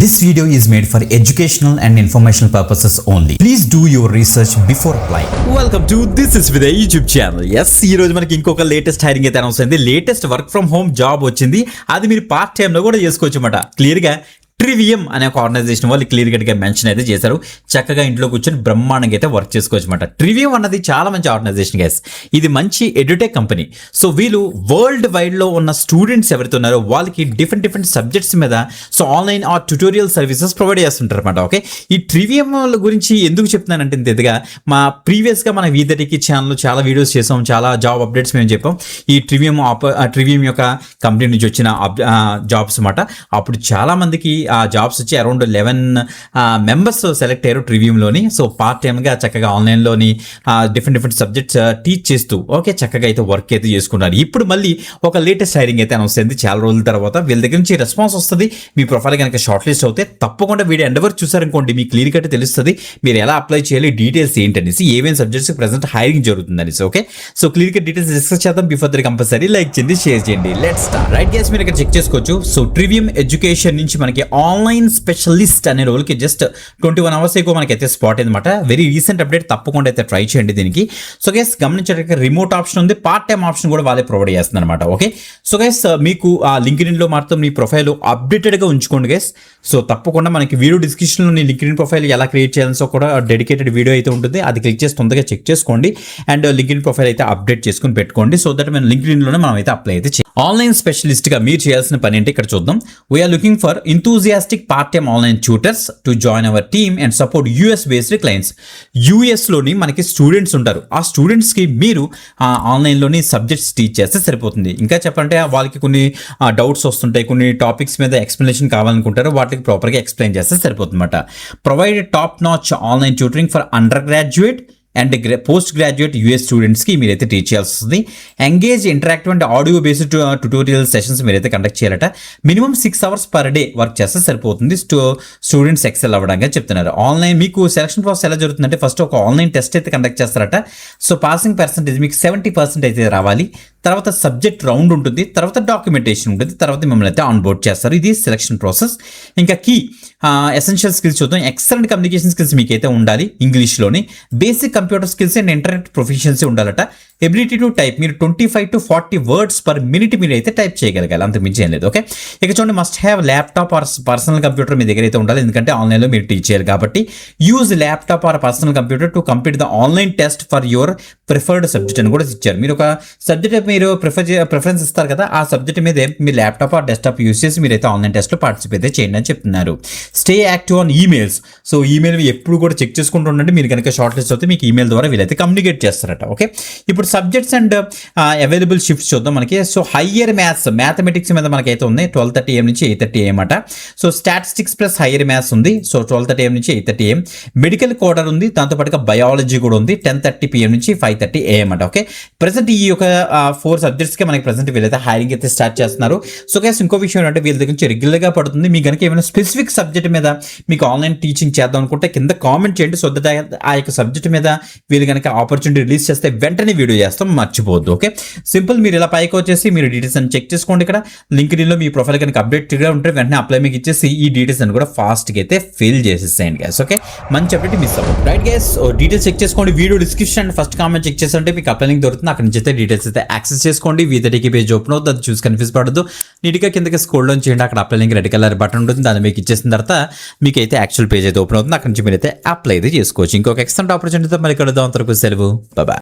This video is made for educational and informational purposes only. Please do your research before applying. Welcome to This is with a YouTube channel. Yes, ఈ రోజు మనకి ఇంకొక latest hiring అయితే announce అయింది. Latest work from home job వచ్చింది. అది మీరు part time లో కూడా చేసుకోవచ్చు అన్నమాట. క్లియర్ గా ట్రివియం అనే ఒక ఆర్గనైజేషన్ వాళ్ళు క్లియర్ కట్గా మెన్షన్ అయితే చేశారు. చక్కగా ఇంట్లో కూర్చొని బ్రహ్మాండంగా అయితే వర్క్ చేసుకోవచ్చు అనమాట. ట్రివియం అన్నది చాలా మంచి ఆర్గనైజేషన్ గైస్. ఇది మంచి ఎడ్యుటెక్ కంపెనీ. సో వీళ్ళు వరల్డ్ వైడ్ లో ఉన్న స్టూడెంట్స్ ఎవరైతే ఉన్నారో వాళ్ళకి డిఫరెంట్ సబ్జెక్ట్స్ మీద సో ఆన్లైన్ ఆ ట్యూటోరియల్ సర్వీసెస్ ప్రొవైడ్ చేస్తుంటారు అనమాట. ఓకే, ఈ ట్రివియం గురించి ఎందుకు చెప్తున్నానంటే ఇంతగా మా ప్రీవియస్గా మన వీదరికి ఛానల్లో చాలా వీడియోస్ చేసాం, చాలా జాబ్ అప్డేట్స్ మేము చెప్పాం. ఈ ట్రివియం యొక్క కంపెనీ నుంచి వచ్చిన జాబ్స్ అనమాట. అప్పుడు చాలా మందికి ఆ జాబ్స్ వచ్చి అరౌండ్ 11 మెంబర్స్ సెలెక్ట్ అయ్యారు ట్రివియంలోని. సో పార్ట్ టైమ్గా చక్కగా ఆన్లైన్లోని డిఫరెంట్ సబ్జెక్ట్స్ టీచ్ చేస్తూ ఓకే చక్కగా అయితే వర్క్ అయితే చేసుకున్నారు. ఇప్పుడు మళ్ళీ ఒక లేటెస్ట్ హైరింగ్ అయితే అనౌన్స్ అయింది. చాలా రోజుల తర్వాత వీళ్ళ దగ్గర నుంచి రెస్పాన్స్ వస్తుంది. మీ ప్రొఫైల్ కనుక షార్ట్ లిస్ట్ అవుతే తప్పకుండా వీడియో ఎండ్ వరకు చూసారనుకోండి మీకు క్లియర్ కట్ తెలుస్తుంది మీరు ఎలా అప్లై చేయాలి, డీటెయిల్స్ ఏంటనేసి, ఏమేమి సబ్జెక్ట్స్ ప్రెసెంట్ హైరింగ్ జరుగుతుంది అనేసి. Okay, so clear cut details discuss చేద్దాం. బిఫోర్ దట్ కంపల్సరీ లైక్ చేయండి, షేర్ చేయండి. Let's start. రైట్ గైస్, మీరు ఇక్కడ చెక్ చేసుకోవచ్చు. సో ట్రివియం ఎడ్యుకేషన్ నుంచి మనకి ఆన్లైన్ స్పెషలిస్ట్ అనే రోల్కి జస్ట్ 21 hours ఎక్కువ మనకైతే స్పాట్ అయిందన్నమాట. వెరీ రీసెంట్ అప్డేట్, తప్పకుండా అయితే ట్రై చేయండి దీనికి. సో గైస్ గమనించడానికి రిమోట్ ఆప్షన్ ఉంది, పార్ట్ టైం ఆప్షన్ కూడా వాళ్ళే ప్రొవైడ్ చేస్తుంది అనమాట. ఓకే, సో గైస్ మీకు ఆ లింక్డ్ఇన్ లో మాత్రం మీ ప్రొఫైల్ అప్డేటెడ్గా ఉంచుకోండి గైస్. సో తప్పకుండా మనకి వీడియో డిస్క్రిప్షన్లో నీ లింక్డ్ఇన్ ప్రొఫైల్ ఎలా క్రియేట్ చేయాలని సో కూడా డెడికేటెడ్ వీడియో అయితే ఉంటుంది. అది క్లిక్ చేసి తొందరగా చెక్ చేసుకోండి అండ్ లింక్డ్ఇన్ ప్రొఫైల్ అయితే అప్డేట్ చేసుకుని పెట్టుకోండి. సో దట్ మనం లింక్డ్ఇన్లోనే మనం అయితే అప్లై అయితే ఆన్లైన్ స్పెషలిస్ట్గా మీరు చేయాల్సిన పని ఏంటి ఇక్కడ చూద్దాం. We are looking for enthusiastic part-time online tutors to join our team and support US based clients. US లోని మనకి స్టూడెంట్స్ ఉంటారు. ఆ స్టూడెంట్స్ కి మీరు ఆన్లైన్లోని సబ్జెక్ట్స్ టీచ్ చేస్తే సరిపోతుంది. ఇంకా చెప్పాలంటే వాళ్ళకి కొన్ని డౌట్స్ వస్తుంటాయి, కొన్ని టాపిక్స్ మీద ఎక్స్ప్లెనేషన్ కావాలనుకుంటారు, వాటికి ప్రాపర్గా ఎక్స్ప్లెయిన్ చేస్తే సరిపోతుంది అనమాట. Provide top notch online tutoring for undergraduate and post graduate US స్టూడెంట్స్కి మీరైతే టీచ్ చేయాల్సి వస్తుంది. Engage interactive and audio based tutorial sessions మీరైతే కండక్ట్ చేయాలట. Minimum 6 hours per day work చేస్తే సరిపోతుంది స్టూడెంట్స్ ఎక్సెల్ అవ్వడానికి చెప్తున్నారు. ఆన్లైన్ మీకు సెలక్షన్ ప్రాసెస్ ఎలా జరుగుతుందంటే ఫస్ట్ ఒక ఆన్లైన్ టెస్ట్ అయితే కండక్ట్ చేస్తారట. సో పాసింగ్ పర్సెంటేజ్ మీకు 70% అయితే రావాలి. తర్వాత సబ్జెక్ట్ రౌండ్ ఉంటుంది, తర్వాత డాక్యుమెంటేషన్ ఉంటుంది, తర్వాత మిమ్మల్ని అయితే ఆన్ బోర్డ్ చేస్తారు. ఇది సెలక్షన్ ప్రాసెస్. ఇంకా కీ ఎసెన్షియల్ స్కిల్స్ చూద్దాం. ఎక్సలెంట్ కమ్యూనికేషన్ స్కిల్స్ మీకైతే ఉండాలి ఇంగ్లీష్లోని. Basic computer skills and internet proficiency ఉండాలట. ఎబిలిటీ టు టైప్, మీరు 25 to 40 words per minute మీరు అయితే టైప్ చేయగలగాలి, అంత మించి ఏం లేదు. ఓకే, ఇక చూడండి must have laptop or personal computer మీ దగ్గర అయితే ఉండాలి, ఎందుకంటే ఆన్లైన్లో మీరు టీచ్ చేయాలి కాబట్టి. Use laptop or personal computer to complete the online test for your preferred subject అని కూడా ఇచ్చారు. మీరు ఒక సబ్జెక్ట్ మీరు ప్రిఫరెన్స్ ఇస్తారు కదా, ఆ సబ్జెక్ట్ మీదే మీ ల్యాప్టాప్ ఆర్ డెస్క్టాప్ యూజ్ చేసి మీరైతే ఆన్లైన్ టెస్ట్లో పార్టిసిపేట్ అయితే చేయండి అని చెప్తున్నారు. Stay active on emails. So email ఎప్పుడు కూడా చెక్ చేసుకుంటూ ఉండండి. మీరు కనుక షార్ట్ లిస్ట్ అయితే మీకు ఈమెయిల్ ద్వారా వీళ్ళైతే కమ్యూనికేట్ చేస్తారట. ఓకే, ఇప్పుడు సబ్జెక్ట్స్ అండ్ అవైలబుల్ షిఫ్ట్స్ చూద్దాం మనకి. సో హయ్యర్ మ్యాథమెటిక్స్ మీద మనకైతే ఉంది 12:30 AM నుంచి 8:30 AM అట. So statistics plus higher maths ఉంది. సో 12:30 AM నుంచి 8:30 AM. మెడికల్ కోడర్ ఉంది, దాంతోపాటుగా బయాలజీ కూడా ఉంది 10:30 PM నుంచి 5:30 AM అట. ఓకే, ప్రెసెంట్ ఈ యొక్క 4 సబ్జెక్ట్స్కి మనకి ప్రెసెంట్ వీళ్ళైతే హైరింగ్ అయితే స్టార్ట్ చేస్తున్నారు. సో గైస్ ఇంకో విషయం ఏంటంటే వీళ్ళ దగ్గర నుంచి రెగ్యులర్గా పడుతుంది. మీకు కనుక ఏమైనా స్పెసిఫిక్ సబ్జెక్ట్ మీద మీకు ఆన్లైన్ టీచింగ్ చేద్దాం అనుకుంటే కింద కామెంట్ చేయండి. సో దట్ ఆ యొక్క సబ్జెక్ట్ మీద వీళ్ళు కనుక ఆపర్చునిటీ రిలీజ్ చేస్తే వెంటనే వీడియో చేస్తాం, మర్చిపోవద్దు. Okay, simple. మీరు ఇలా పైకి వచ్చేసి మీరు డీటెయిల్స్ అని చెక్ చేసుకోండి. ఇక్కడ లింక్డ్ఇన్లో మీ ప్రొఫైల్ కనుక అప్డేట్గా ఉంటే వెంటనే అప్లై మీకు ఇచ్చేసి ఈ డీటెయిల్స్ అని కూడా ఫాస్ట్గా అయితే ఫిల్ చేసేసేయండి గైస్. ఓకే, మంచి అప్డేట్ మిస్ అవ్వదు. రైట్ గైస్, డీటెయిల్స్ చెక్ చేసుకోండి. Video description first comment check చేస్తుంటే మీకు అప్లై లింక్ దొరుకుతుంది. అక్కడ నుంచి అయితే డీటెయిల్స్ అయితే యాక్సెస్ చేసుకోండి. వీదరికి పేజ్ ఓపెన్ అవుతుంది, అది చూసి కన్ఫ్యూజ్ పడద్దు. నీట్గా కిందకి స్క్రోల్ డౌన్ చేయండి. అక్కడ apply link red colour button ఉంటుంది, దాన్ని మీకు ఇచ్చేసిన తర్వాత మీకు అయితే యాక్చువల్ పేజ్ అయితే ఓపెన్ అవుతుంది. అక్కడ నుంచి మీరు అయితే అప్లై అయితే చేసుకోవచ్చు. ఇంకొక ఎక్స్టెంట్ ఆపర్చునిటీతో మరి కలుద్దాం. అంతవరకు సెలవు, బాయ్.